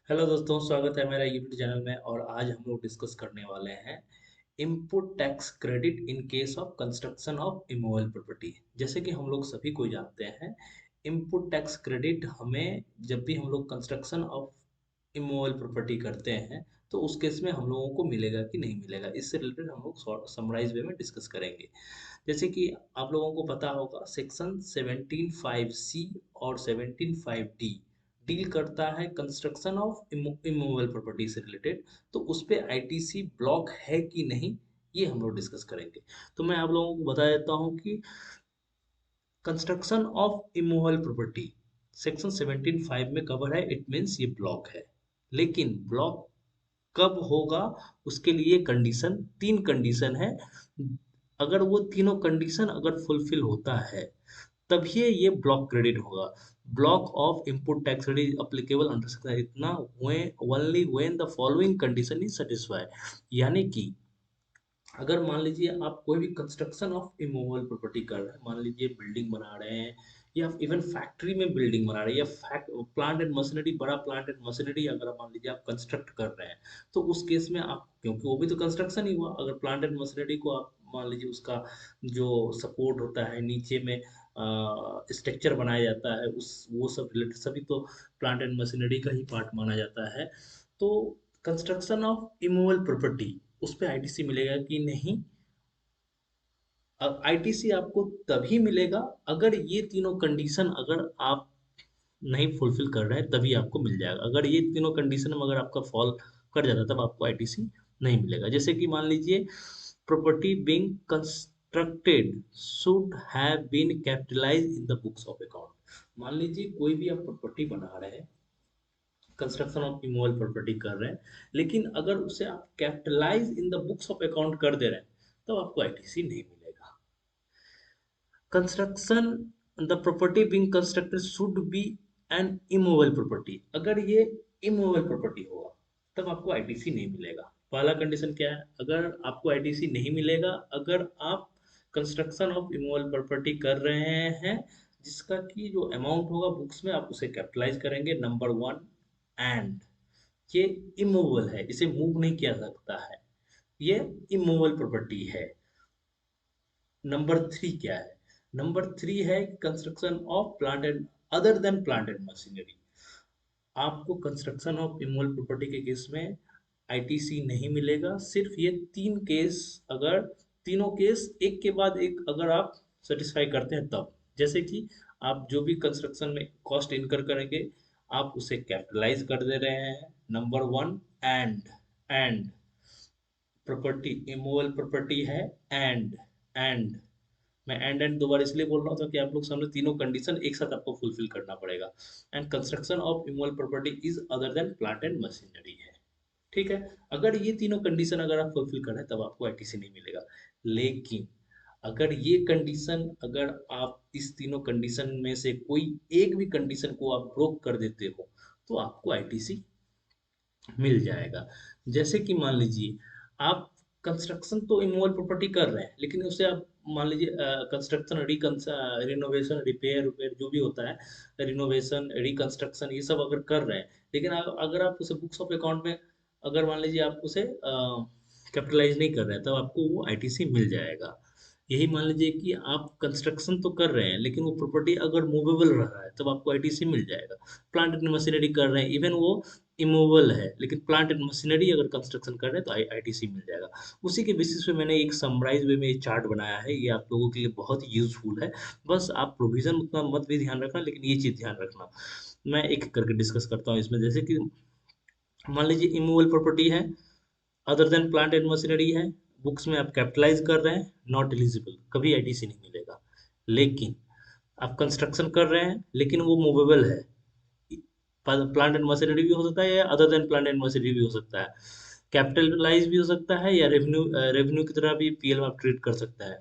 Hello दोस्तों, स्वागत है मेरा यूट्यूब चैनल में। और आज हम लोग डिस्कस करने वाले हैं input tax credit in case of construction of immovable property. जैसे कि हम लोग सभी को जानते हैं, इनपुट टैक्स क्रेडिट हमें जब भी हम लोग कंस्ट्रक्शन ऑफ इमूवेबल प्रॉपर्टी करते हैं तो उस केस में हम लोगों को मिलेगा कि नहीं मिलेगा, इससे रिलेटेड हम लोग समराइज वे में डिस्कस करेंगे। जैसे कि आप लोगों को पता होगा, सेक्शन 17(5)(c) और 17(5)(d) डील करता है कंस्ट्रक्शन ऑफ इमूवेबल प्रॉपर्टी से रिलेटेड। तो उस पे आईटीसी ब्लॉक है कि नहीं, ये हम लोग डिस्कस करेंगे। तो मैं आप लोगों को बता देता हूँ कि construction of immovable property section 17(5) में कवर है, इट मीन्स ये ब्लॉक है। लेकिन ब्लॉक कब होगा, उसके लिए कंडीशन, तीन कंडीशन है। अगर वो तीनों कंडीशन अगर फुलफिल होता है तभी ये ब्लॉक क्रेडिट होगा। Block of input tax credit applicable under section इतना only when the following condition is satisfy. यानी कि अगर मान लीजिए आप कोई भी कंस्ट्रक्शन ऑफ इमूवेबल प्रॉपर्टी कर रहे हैं, मान लीजिए बिल्डिंग बना रहे हैं या इवन फैक्ट्री में बिल्डिंग बना रहे हैं या प्लांट एंड मशीनरी, बड़ा प्लांट एंड मशीनरी अगर आप मान लीजिए आप कंस्ट्रक्ट कर रहे हैं, तो उस केस में आप, क्योंकि वो भी तो कंस्ट्रक्शन ही हुआ, अगर प्लांट एंड मशीनरी को आप मान लीजिए उसका जो सपोर्ट होता है नीचे में, स्ट्रक्चर बनाया जाता है, उस वो सब रिलेटेड सभी तो प्लांट एंड मशीनरी का ही पार्ट माना जाता है। तो कंस्ट्रक्शन ऑफ इमूवेबल प्रॉपर्टी, उस पे आईटीसी मिलेगा कि नहीं। अब आईटीसी आपको तभी मिलेगा अगर ये तीनों कंडीशन अगर आप नहीं फुलफिल कर रहे हैं, तभी आपको मिल जाएगा। अगर ये तीनों कंडीशन में अगर आपका फॉल कर जाता है तब आपको आईटीसी नहीं मिलेगा। जैसे कि मान लीजिए property being constructed should have been capitalised in the books of account. मान लीजिए कोई भी आप प्रॉपर्टी बना रहे हैं, कंस्ट्रक्शन ऑफ इमूवेबल प्रॉपर्टी कर रहे हैं, लेकिन अगर उसे आप capitalise in the books of account कर दे रहे हैं तो आपको आईटीसी नहीं मिलेगा। Construction, the property being constructed should be an immovable property. अगर ये इमूवेबल प्रॉपर्टी होगा तब आपको आईटीसी नहीं मिलेगा। पहला कंडीशन क्या है, अगर आपको आईटीसी नहीं मिलेगा अगर आप कंस्ट्रक्शन ऑफ इमूवेबल प्रॉपर्टी कर रहे हैं जिसका की जो अमाउंट होगा बुक्स में आप उसे कैपिटलाइज करेंगे, नंबर वन। एंड ये इमूवेबल है, इसे मूव नहीं किया सकता है, ये इमूवेबल प्रॉपर्टी है। नंबर थ्री क्या है, नंबर थ्री है construction of plant and other than plant and machinery. आपको कंस्ट्रक्शन ऑफ इमूवेबल प्रॉपर्टी के केस में आईटीसी नहीं मिलेगा, सिर्फ ये तीन केस, अगर तीनों केस एक के बाद एक अगर आप सेटिस्फाई करते हैं तब। जैसे कि आप जो भी कंस्ट्रक्शन में कॉस्ट इनकर करेंगे आप उसे कैपिटलाइज कर दे रहे हैं, number one. And property immovable property है। एंड मैं एंड दोबारा इसलिए बोल रहा हूँ ताकि आप लोग समझो तीनों कंडीशन एक साथ आपको फुलफिल करना पड़ेगा। And construction of immovable property is other than plant and machinery है। ठीक है, अगर ये तीनों कंडीशन अगर आप फुलफिल कर रहे हैं तब आपको आईटीसी नहीं मिलेगा। लेकिन अगर ये कंडीशन, अगर आप इस तीनों कंडीशन में से कोई एक भी कंडीशन को आप ब्रोक कर देते हो तो आपको आईटीसी मिल जाएगा। जैसे कि मान लीजिए आप कंस्ट्रक्शन तो इमूवेबल प्रॉपर्टी कर रहे हैं, लेकिन उसे आप मान लीजिए कंस्ट्रक्शन, रिनोवेशन, रिपेयर जो भी होता है, रिनोवेशन, रिकंस्ट्रक्शन, ये सब अगर कर रहे हैं, लेकिन अगर आप उसे बुक्स ऑफ अकाउंट में अगर मान लीजिए आप उसे कैपिटलाइज नहीं कर रहे हैं तब आपको वो आईटीसी मिल जाएगा। यही मान लीजिए कि आप कंस्ट्रक्शन तो कर रहे हैं लेकिन वो प्रॉपर्टी अगर मूवेबल रहा है तब आपको आईटीसी मिल जाएगा। प्लांट एंड मशीनरी कर रहे हैं, इवन वो इमूवेबल है लेकिन प्लांट एंड मशीनरी अगर कंस्ट्रक्शन कर रहे हैं तो आईटीसी मिल जाएगा। उसी के बेसिस पे मैंने एक समराइज वे में एक चार्ट बनाया है, ये आप लोगों के लिए बहुत ही यूजफुल है। बस आप प्रोविजन उतना मत भी ध्यान रखना, लेकिन ये चीज ध्यान रखना। मैं एक एक करके डिस्कस करता हूँ इसमें। जैसे कि मान लीजिए इमूवेबल प्रॉपर्टी है, other than plant and machinery है, बुक्स में आप कैपिटलाइज कर रहे हैं, नॉट एलिजिबल, कभी आईटीसी नहीं मिलेगा। लेकिन आप कंस्ट्रक्शन कर रहे हैं लेकिन वो मूवेबल है, प्लांट एंड मशीनरी भी हो सकता है या other than plant and machinery भी हो सकता है, कैपिटलाइज भी हो सकता है या रेवेन्यू रेवेन्यू की तरह भी पीएल में आप ट्रीट कर सकता है,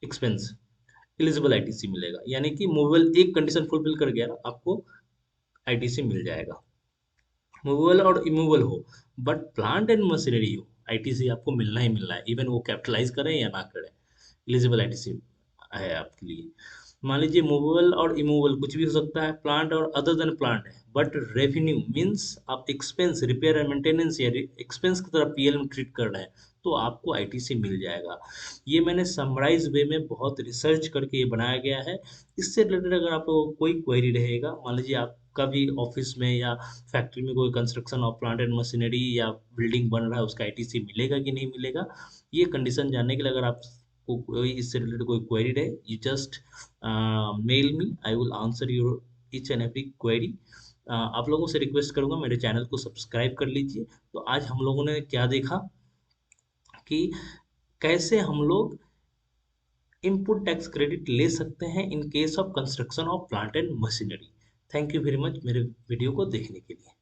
एक्सपेंस, एलिजिबल आईटीसी मिलेगा। यानी कि मूवेबल एक कंडीशन फुलफिल कर गया आपको आईटीसी मिल जाएगा, मूवेबल और इमूवेबल हो। बट प्लांट एंड मशीनरी हो, आईटीसी आपको मिलना ही मिलना है, इवन वो कैपिटलाइज करें या ना करें, एलिजिबल आईटीसी है आपके लिए। मान लीजिए मूवेबल और इमूवेबल कुछ भी हो सकता है, प्लांट और अदर देन प्लांट है, बट रेवेन्यू मीन्स आप एक्सपेंस, रिपेयर एंड मेंटेनेंस या एक्सपेंस की तरह पीएल में ट्रीट कर रहे हैं, तो आपको आईटीसी मिल जाएगा। ये मैंने समराइज वे में बहुत रिसर्च करके ये बनाया गया है। इससे रिलेटेड अगर आपको कोई क्वेरी रहेगा, मान लीजिए आपका भी ऑफिस में या फैक्ट्री में कोई construction of plant and machinery या बिल्डिंग बन रहा है, उसका आईटीसी मिलेगा कि नहीं मिलेगा, ये कंडीशन जानने के लिए अगर आप को कोई इससे रिलेटेड कोई क्वेरी रहे, you just mail me, I will answer your each and every query. आप लोगों से रिक्वेस्ट करूंगा मेरे चैनल को सब्सक्राइब कर लीजिए। तो आज हम लोगों ने क्या देखा कि कैसे हम लोग इनपुट टैक्स क्रेडिट ले सकते हैं in case of construction of plant and machinery. Thank you very much मेरे वीडियो को देखने के लिए।